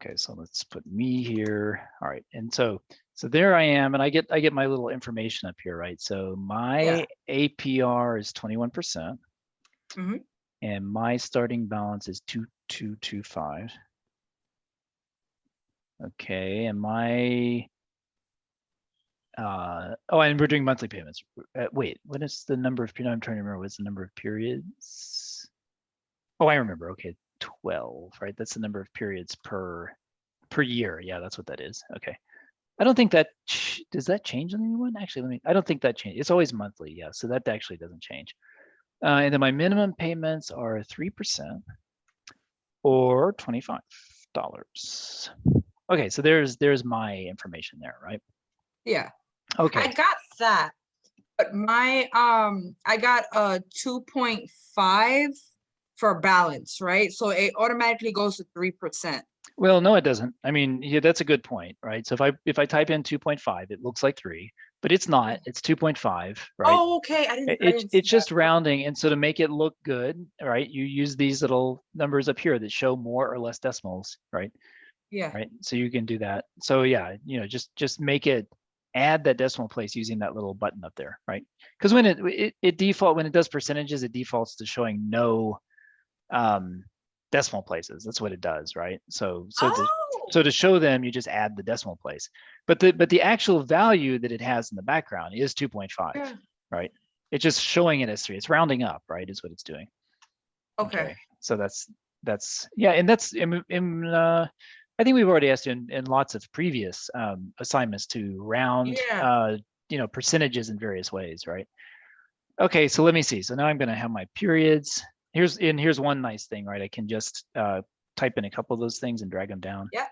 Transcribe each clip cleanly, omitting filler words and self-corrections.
Okay, so let's put me here. All right, and so there I am, and I get my little information up here, right? So my APR is 21%, and my starting balance is 2225. Okay, and my oh, and we're doing monthly payments. Wait, what is the number of periods? I'm trying to remember. What's the number of periods? Oh, I remember. Okay, 12, right? That's the number of periods per year. Yeah, that's what that is. Okay. I don't think that does that change on anyone? Actually, I don't think that changes. It's always monthly. Yeah, so that actually doesn't change. And then my minimum payments are 3% or $25. Okay, so there's my information there, right? Yeah. Okay. I got that, but my I got a 2.5 for balance, right? So it automatically goes to 3%. Well, no, it doesn't. I mean, yeah, that's a good point, right? So if I type in 2.5, it looks like 3, but it's not. It's 2.5, right? Oh, okay. I didn't see It's just that. rounding, and so to make it look good, right? You use these little numbers up here that show more or less decimals, right? Yeah. Right. So you can do that. So yeah, just make it, add that decimal place using that little button up there, right? Because when when it does percentages, it defaults to showing no decimal places. That's what it does, right? So to show them, you just add the decimal place. But the actual value that it has in the background is 2.5, right? It's just showing it as 3. It's rounding up, right? Is what it's doing. Okay. So that's yeah, and that's I think we've already asked in lots of previous assignments to round percentages in various ways, right? Okay, so let me see. So now I'm going to have my periods. Here's one nice thing, right? I can just type in a couple of those things and drag them down. Yeah.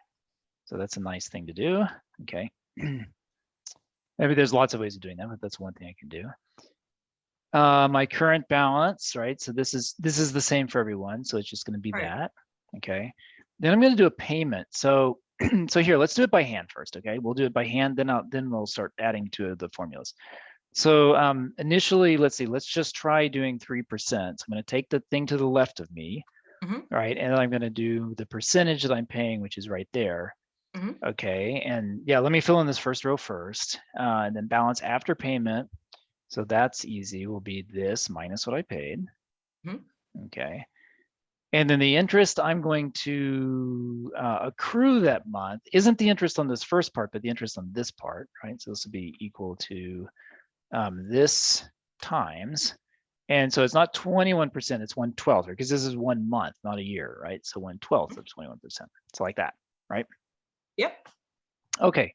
So that's a nice thing to do. Okay. Maybe there's lots of ways of doing that, but that's one thing I can do. My current balance, right? So this is the same for everyone. So it's just going to be that. Okay. Then I'm going to do a payment. So so here, let's do it by hand first. Okay. We'll do it by hand. Then we'll start adding to the formulas. So initially, let's just try doing 3%. So I'm going to take the thing to the left of me, right? And then I'm going to do the percentage that I'm paying, which is right there. Okay. And yeah, let me fill in this first row first, and then balance after payment. So that's easy, will be this minus what I paid. Okay. And then the interest I'm going to accrue that month isn't the interest on this first part, but the interest on this part, right? So this will be equal to this times, and so it's not 21%, it's 1/12, because this is 1 month, not a year, right? So 1/12 of 21%. It's like that, right? Yep. Okay.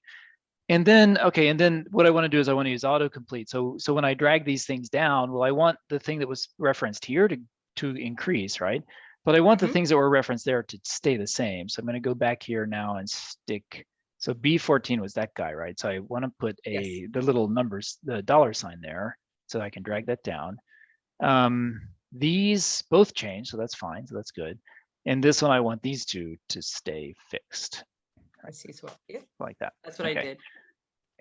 And then what I want to do is I want to use autocomplete. So when I drag these things down, well, I want the thing that was referenced here to increase, right? But I want the things that were referenced there to stay the same. So I'm going to go back here now and stick. So B14 was that guy, right? So I want to put the little numbers, the $sign there, so I can drag that down. These both change, so that's fine. So that's good. And this one, I want these two to stay fixed. I see. So yeah, like that. That's what I did.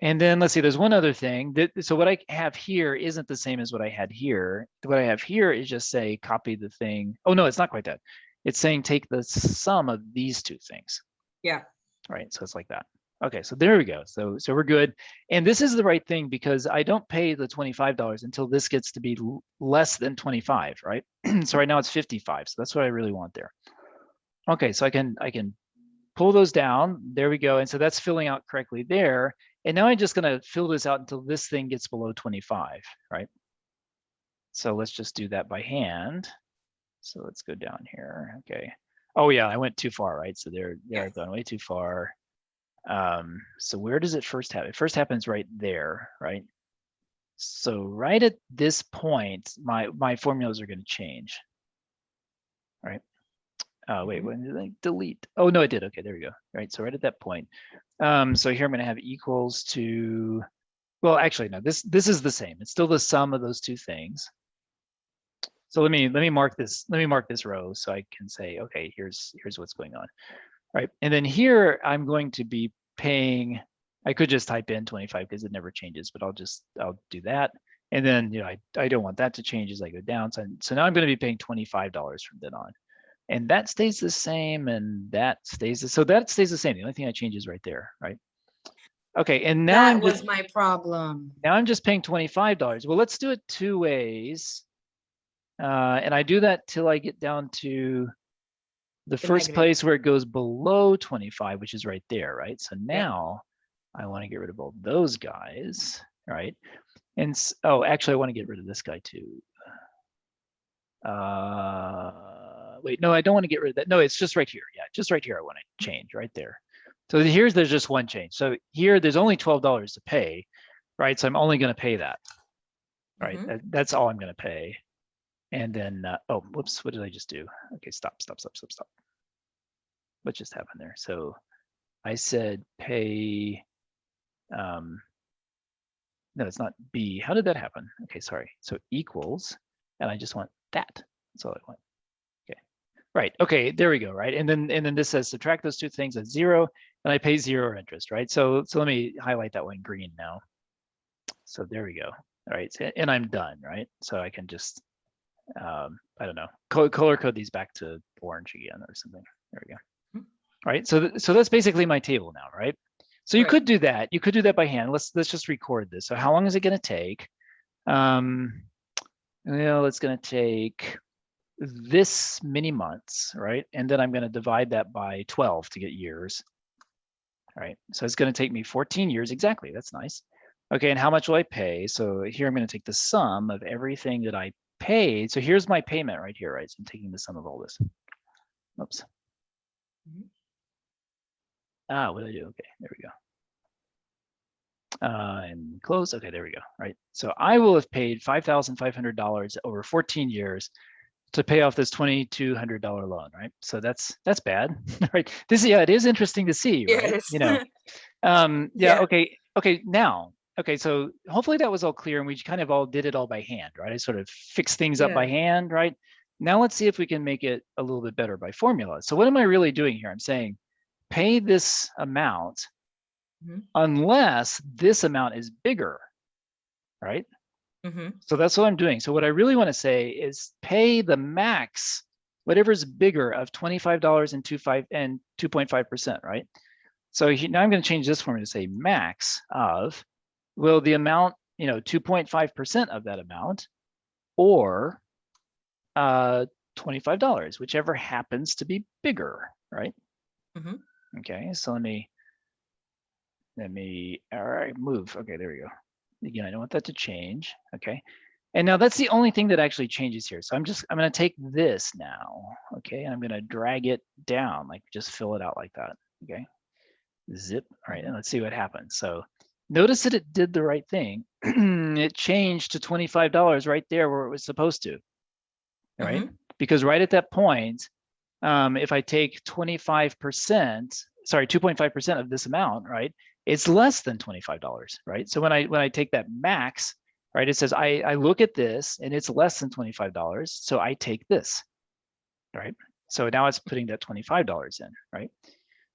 And then let's see, there's one other thing. So what I have here isn't the same as what I had here. What I have here is just say copy the thing. Oh no, it's not quite that. It's saying take the sum of these two things. Yeah. Right. So it's like that. Okay, so there we go. So we're good. And this is the right thing because I don't pay the $25 until this gets to be less than 25, right? So right now it's 55. So that's what I really want there. Okay, so I can pull those down. There we go. And so that's filling out correctly there. And now I'm just going to fill this out until this thing gets below 25, right? So let's just do that by hand. So let's go down here. Okay. Oh yeah, I went too far, right? So there I've gone way too far. So where does it first happen? It first happens right there, right? So right at this point, my formulas are going to change, right? Wait, when did I delete? Oh no, it did. Okay, there we go. Right, so right at that point. So here I'm going to have equals to, well, actually no, this is the same. It's still the sum of those two things. So let me mark this. Let me mark this row so I can say, okay, here's what's going on. Right, and then here I'm going to be paying. I could just type in 25 because it never changes, but I'll do that. And then I don't want that to change as I go down. So now I'm going to be paying $25 from then on. and that stays the same, and that stays the, so that stays the same. The only thing I change is right there, right? Okay, and now That was my problem. now I'm just paying $25. Well, let's do it two ways. And I do that till I get down to the first negative. place where it goes below 25, which is right there, right? So Yep. now I want to get rid of all those guys, right? And oh, actually, I want to get rid of this guy too. Wait, no, I don't want to get rid of that. No, it's just right here. Yeah, just right here. I want to change right there. So there's just one change. So here, there's only $12 to pay, right? So I'm only going to pay that, right? That's all I'm going to pay. And then, oh, whoops, what did I just do? Okay, stop. What just happened there? So I said pay, no, it's not B. How did that happen? Okay, sorry. So equals, and I just want that. That's all I want. Okay, right. Okay, there we go, right? And then this says subtract those two things at 0, and I pay 0 interest, right? So let me highlight that one green now. So there we go. All right, and I'm done, right? So I can just, I don't know, color code these back to orange again or something. There we go. All right, so that's basically my table now, right? So you could do that. You could do that by hand. Let's just record this. So how long is it going to take? Well, it's going to take this many months, right? And then I'm going to divide that by 12 to get years. All right, so it's going to take me 14 years exactly. That's nice. Okay, and how much will I pay? So here I'm going to take the sum of everything that I paid. So here's my payment right here, right? So I'm taking the sum of all this. Oops. What did I do? Okay, there we go. And close. Okay, there we go. Right. So I will have paid $5,500 over 14 years to pay off this $2,200 loan, right? So that's bad, right? It is interesting to see, right? Yes. You know, yeah. Okay. Now, okay. So hopefully that was all clear, and we kind of all did it all by hand, right? I sort of fixed things up by hand, right? Now let's see if we can make it a little bit better by formula. So what am I really doing here? I'm saying pay this amount unless this amount is bigger, right? So that's what I'm doing. So what I really want to say is pay the max, whatever's bigger, of $25 and 2.5%, right? So now I'm going to change this formula to say max of, well, the amount, 2.5% of that amount, or $25, whichever happens to be bigger, right? Okay, so let me all right, move. Okay, there we go. Again, I don't want that to change. Okay, and now that's the only thing that actually changes here. So I'm going to take this now, okay, and I'm going to drag it down, like just fill it out like that. Okay, zip. All right, and let's see what happens. So notice that it did the right thing. It changed to $25 right there where it was supposed to. All right, because right at that point, if I take 2.5% of this amount, right, it's less than $25, right? So when I take that max, right, it says I look at this and it's less than $25, so I take this, right? So now it's putting that $25 in, right?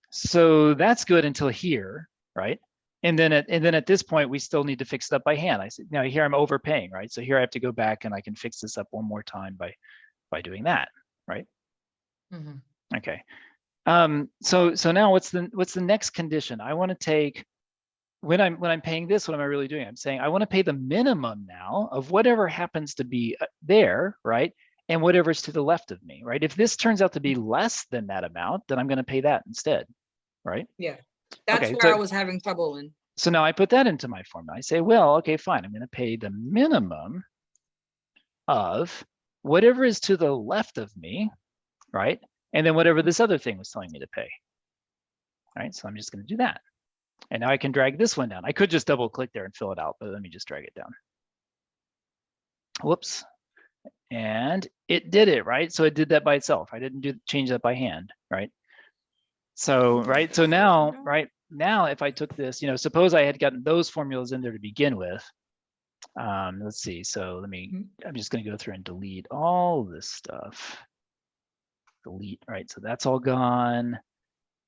So that's good until here, right? And then at this point, we still need to fix it up by hand. I said, now here I'm overpaying, right? So here I have to go back and I can fix this up one more time by doing that, right? Okay. So now what's the next condition? I want to take, when I'm paying this, what am I really doing? I'm saying I want to pay the minimum now of whatever happens to be there, right? And whatever's to the left of me, right? If this turns out to be less than that amount, then I'm going to pay that instead, right? Yeah, that's okay, where I was having trouble in. So now I put that into my formula. I say, well, okay, fine. I'm going to pay the minimum of whatever is to the left of me, right? And then whatever this other thing was telling me to pay. All right, so I'm just going to do that. And now I can drag this one down. I could just double click there and fill it out, but let me just drag it down. Whoops. And it did it, right? So it did that by itself. I didn't change that by hand, right? So, right, so now, now if I took this, suppose I had gotten those formulas in there to begin with. Let's see, so I'm just going to go through and delete all this stuff. Delete, right? So that's all gone.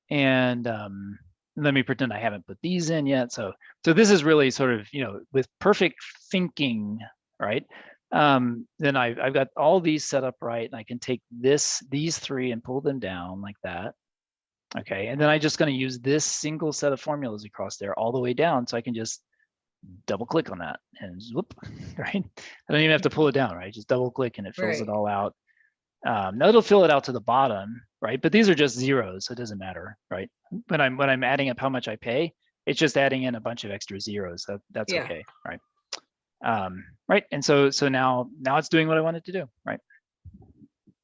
And let me pretend I haven't put these in yet. So this is really sort of, with perfect thinking, right? then I've got all these set up right, and I can take these three and pull them down like that. Okay, and then I'm just going to use this single set of formulas across there all the way down, so I can just double click on that and whoop, right? I don't even have to pull it down, right? Just double click and it fills it Right. all out. Now it'll fill it out to the bottom, right? But these are just zeros, so it doesn't matter, right? When I'm adding up how much I pay, it's just adding in a bunch of extra zeros. That's Yeah. okay, right? Right, and so now it's doing what I want it to do, right?